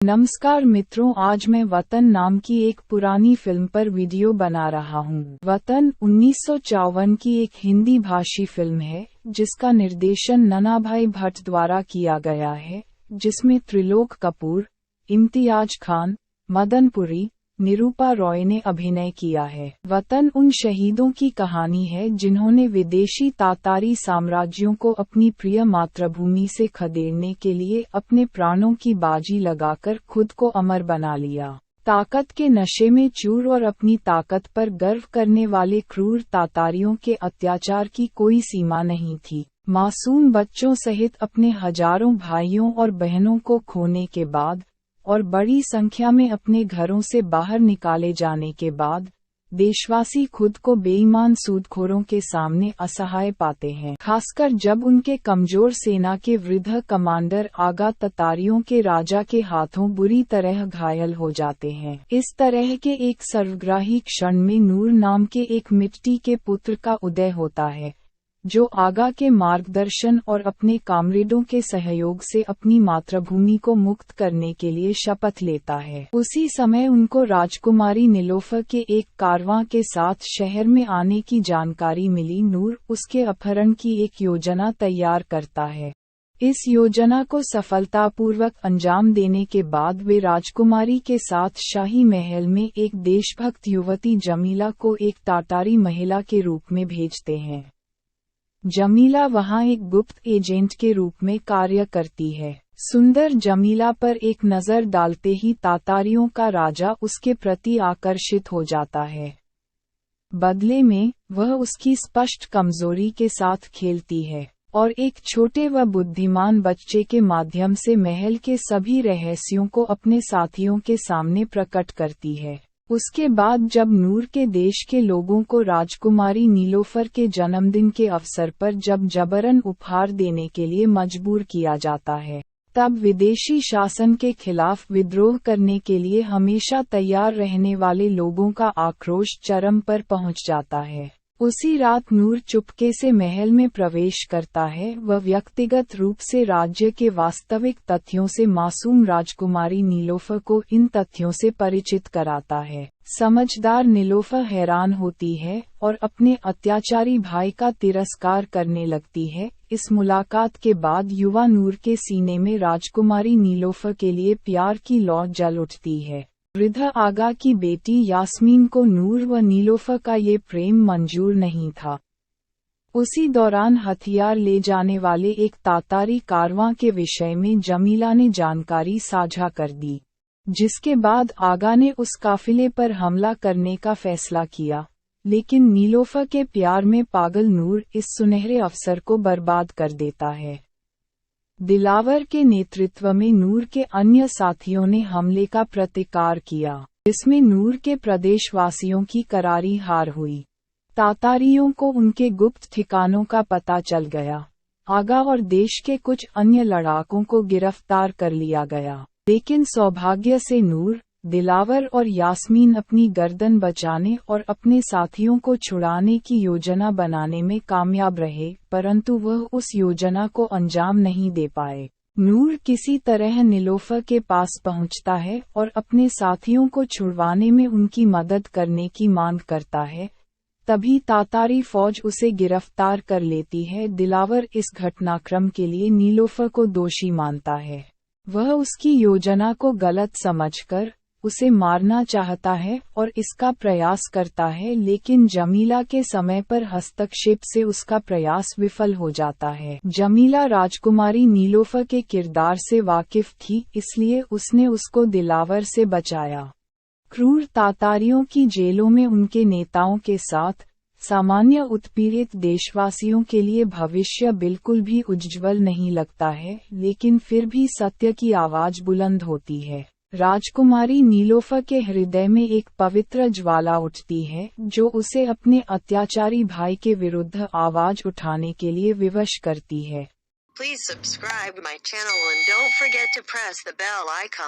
नमस्कार मित्रों, आज मैं वतन नाम की एक पुरानी फिल्म पर वीडियो बना रहा हूँ। वतन 1954 की एक हिंदी भाषी फिल्म है जिसका निर्देशन ननाभाई भट्ट द्वारा किया गया है, जिसमें त्रिलोक कपूर, इम्तियाज खान, मदन पुरी, निरूपा रॉय ने अभिनय किया है। वतन उन शहीदों की कहानी है जिन्होंने विदेशी तातारी साम्राज्यों को अपनी प्रिय मातृभूमि से खदेड़ने के लिए अपने प्राणों की बाजी लगाकर खुद को अमर बना लिया। ताकत के नशे में चूर और अपनी ताकत पर गर्व करने वाले क्रूर तातारियों के अत्याचार की कोई सीमा नहीं थी। मासूम बच्चों सहित अपने हजारों भाइयों और बहनों को खोने के बाद और बड़ी संख्या में अपने घरों से बाहर निकाले जाने के बाद देशवासी खुद को बेईमान सूदखोरों के सामने असहाय पाते हैं, खासकर जब उनके कमजोर सेना के वृद्ध कमांडर आगा ततारियों के राजा के हाथों बुरी तरह घायल हो जाते हैं। इस तरह के एक सर्वग्राही क्षण में नूर नाम के एक मिट्टी के पुत्र का उदय होता है, जो आगा के मार्गदर्शन और अपने कामरेडों के सहयोग से अपनी मातृभूमि को मुक्त करने के लिए शपथ लेता है। उसी समय उनको राजकुमारी नीलोफर के एक कारवां के साथ शहर में आने की जानकारी मिली। नूर उसके अपहरण की एक योजना तैयार करता है। इस योजना को सफलतापूर्वक अंजाम देने के बाद वे राजकुमारी के साथ शाही महल में एक देशभक्त युवती जमीला को एक तातारी महिला के रूप में भेजते हैं। जमीला वहां एक गुप्त एजेंट के रूप में कार्य करती है। सुंदर जमीला पर एक नजर डालते ही तातारियों का राजा उसके प्रति आकर्षित हो जाता है। बदले में वह उसकी स्पष्ट कमजोरी के साथ खेलती है और एक छोटे व बुद्धिमान बच्चे के माध्यम से महल के सभी रहस्यों को अपने साथियों के सामने प्रकट करती है। उसके बाद जब नूर के देश के लोगों को राजकुमारी नीलोफर के जन्मदिन के अवसर पर जब जबरन उपहार देने के लिए मजबूर किया जाता है, तब विदेशी शासन के खिलाफ विद्रोह करने के लिए हमेशा तैयार रहने वाले लोगों का आक्रोश चरम पर पहुंच जाता है। उसी रात नूर चुपके से महल में प्रवेश करता है। वह व्यक्तिगत रूप से राज्य के वास्तविक तथ्यों से मासूम राजकुमारी नीलोफर को इन तथ्यों से परिचित कराता है। समझदार नीलोफर हैरान होती है और अपने अत्याचारी भाई का तिरस्कार करने लगती है। इस मुलाकात के बाद युवा नूर के सीने में राजकुमारी नीलोफर के लिए प्यार की लौ जल उठती है। वृद्ध आगा की बेटी यास्मीन को नूर व नीलोफर का ये प्रेम मंजूर नहीं था। उसी दौरान हथियार ले जाने वाले एक तातारी कारवां के विषय में जमीला ने जानकारी साझा कर दी, जिसके बाद आगा ने उस काफिले पर हमला करने का फैसला किया। लेकिन नीलोफर के प्यार में पागल नूर इस सुनहरे अवसर को बर्बाद कर देता है। दिलावर के नेतृत्व में नूर के अन्य साथियों ने हमले का प्रतिकार किया, जिसमें नूर के प्रदेशवासियों की करारी हार हुई। तातारियों को उनके गुप्त ठिकानों का पता चल गया। आगा और देश के कुछ अन्य लड़ाकों को गिरफ्तार कर लिया गया, लेकिन सौभाग्य से नूर, दिलावर और यास्मीन अपनी गर्दन बचाने और अपने साथियों को छुड़ाने की योजना बनाने में कामयाब रहे, परंतु वह उस योजना को अंजाम नहीं दे पाए। नूर किसी तरह नीलोफर के पास पहुंचता है और अपने साथियों को छुड़वाने में उनकी मदद करने की मांग करता है। तभी तातारी फौज उसे गिरफ्तार कर लेती है। दिलावर इस घटनाक्रम के लिए नीलोफर को दोषी मानता है। वह उसकी योजना को गलत समझकर उसे मारना चाहता है और इसका प्रयास करता है, लेकिन जमीला के समय पर हस्तक्षेप से उसका प्रयास विफल हो जाता है। जमीला राजकुमारी नीलोफर के किरदार से वाकिफ थी, इसलिए उसने उसको दिलावर से बचाया। क्रूर तातारियों की जेलों में उनके नेताओं के साथ सामान्य उत्पीड़ित देशवासियों के लिए भविष्य बिल्कुल भी उज्ज्वल नहीं लगता है, लेकिन फिर भी सत्य की आवाज बुलंद होती है। राजकुमारी नीलोफर के हृदय में एक पवित्र ज्वाला उठती है, जो उसे अपने अत्याचारी भाई के विरुद्ध आवाज उठाने के लिए विवश करती है। Please subscribe my channel and don't forget to press the bell icon.